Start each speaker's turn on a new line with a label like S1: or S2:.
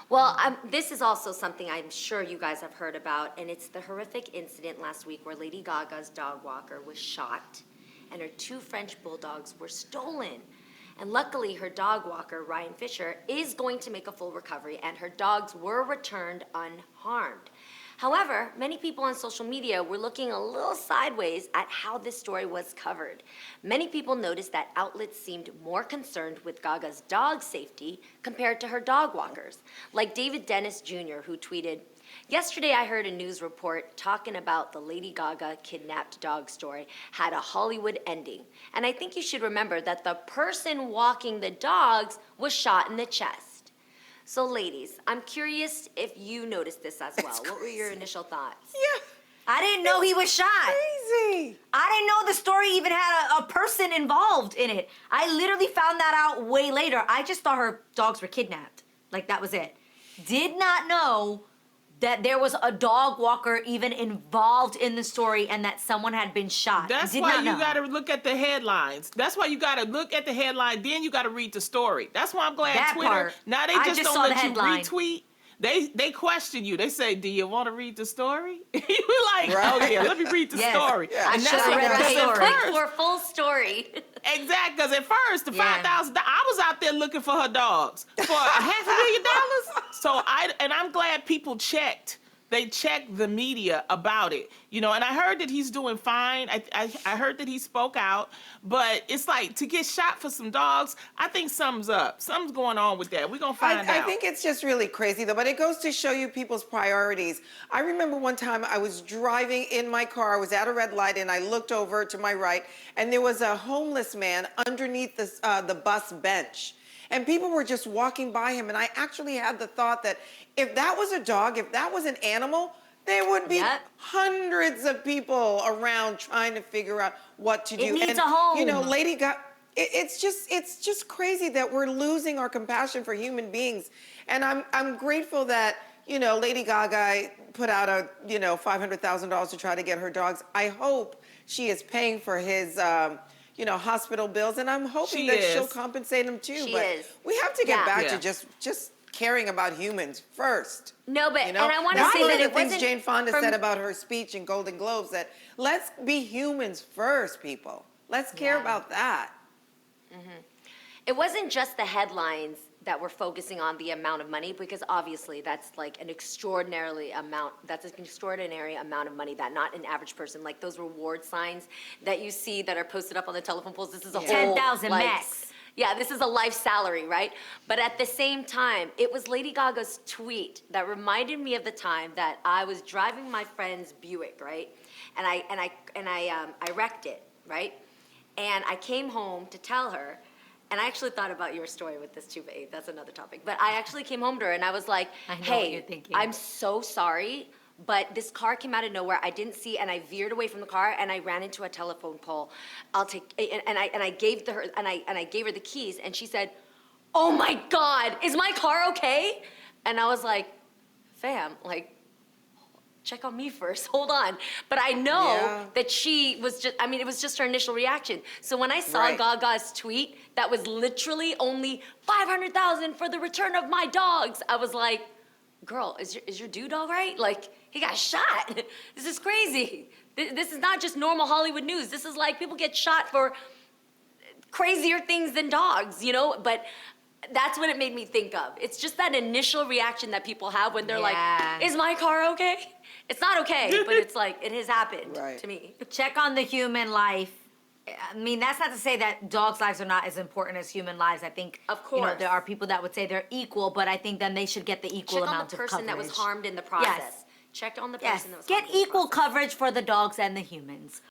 S1: Well, this is also something I'm sure you guys have heard about, and it's the horrific incident last week where Lady Gaga's dog walker was shot and her 2 French bulldogs were stolen. And luckily, her dog walker, Ryan Fisher, is going to make a full recovery, and her dogs were returned unharmed. However, many people on social media were looking a little sideways at how this story was covered. Many people noticed that outlets seemed more concerned with Gaga's dog safety compared to her dog walkers, like David Dennis Jr., who tweeted, "Yesterday I heard a news report talking about the Lady Gaga kidnapped dog story had a Hollywood ending. And I think you should remember that the person walking the dogs was shot in the chest." So ladies, I'm curious if you noticed this as well. What were your initial thoughts?
S2: Yeah.
S3: I didn't know he was shot.
S2: Crazy.
S3: I didn't know the story even had a person involved in it. I literally found that out way later. I just thought her dogs were kidnapped. Like, that was it. Did not know that there was a dog walker even involved in the story and that someone had been shot.
S2: That's why you got to look at the headlines. That's why you got to look at the headline, then you got to read the story. That's why I'm glad
S3: That
S2: Twitter,
S3: part.
S2: now they
S3: I
S2: just
S3: just
S2: don't
S3: saw
S2: let
S3: the
S2: you
S3: headline.
S2: retweet. They question you. They say, "Do you want to read the story?" You like, "Oh yeah, let me read the
S3: Yes.
S2: story."
S3: Yeah. I
S2: And
S3: should've
S2: what
S3: read the
S2: because at
S3: story.
S1: Click
S2: first-
S1: for a full story.
S2: Exactly, because at first, the
S3: Yeah.
S2: $5,000, I was out there looking for her dogs for $500,000. So I'm glad people checked. They checked the media about it, and I heard that he's doing fine. I heard that he spoke out, but it's like to get shot for some dogs, I think something's up. Something's going on with that. We're going to find out.
S4: I think it's just really crazy, though, but it goes to show you people's priorities. I remember one time I was driving in my car, I was at a red light, and I looked over to my right, and there was a homeless man underneath the bus bench. And people were just walking by him, and I actually had the thought that if that was a dog, if that was an animal, there would be hundreds of people around trying to figure out what to do.
S3: It needs
S4: and,
S3: a home.
S4: Lady Gaga, it's just crazy that we're losing our compassion for human beings. And I'm grateful that, Lady Gaga put out a, $500,000 to try to get her dogs. I hope she is paying for his hospital bills, and I'm hoping she'll compensate him too.
S1: She
S4: but
S1: is.
S4: we have to get back
S2: Yeah.
S4: to just caring about humans first.
S1: No, but, and I want to
S4: That's
S1: say
S4: one
S1: that
S4: of
S1: it
S4: the things
S1: wasn't
S4: Jane Fonda
S1: from-
S4: said about her speech in Golden Globes, that let's be humans first, people. Let's care about that.
S1: It wasn't just the headlines that were focusing on the amount of money, because obviously that's like an extraordinary amount of money that not an average person, like those reward signs that you see that are posted up on the telephone poles, this is a whole
S3: 10,000
S1: like,
S3: max.
S1: Yeah, this is a life salary, right? But at the same time, it was Lady Gaga's tweet that reminded me of the time that I was driving my friend's Buick, right? And I wrecked it, right? And I came home to tell her, and I actually thought about your story with this too, babe. That's another topic. But I actually came home to her and I was like,
S3: I know what
S1: "Hey,
S3: you're thinking.
S1: I'm so sorry, but this car came out of nowhere. I didn't see, and I veered away from the car and I ran into a telephone pole. I gave her the keys, and she said, 'Oh my God, is my car okay?' And I was like, fam, like, check on me first, hold on." But I know that she was just, it was just her initial reaction. So when I saw Gaga's tweet, that was literally only 500,000 for the return of my dogs, I was like, girl, is your dude all right? Like, he got shot. This is crazy. This is not just normal Hollywood news. This is like people get shot for crazier things than dogs, But that's what it made me think of. It's just that initial reaction that people have when they're like, "Is my car okay?" It's not okay, but it's like, it has happened to me.
S3: Check on the human life. That's not to say that dogs' lives are not as important as human lives. I think,
S1: of course,
S3: there are people that would say they're equal, but I think then they should get the equal amount of coverage.
S1: Check on the person that was harmed in the process. Check on the person that was harmed in the process.
S3: Get equal coverage for the dogs and the humans.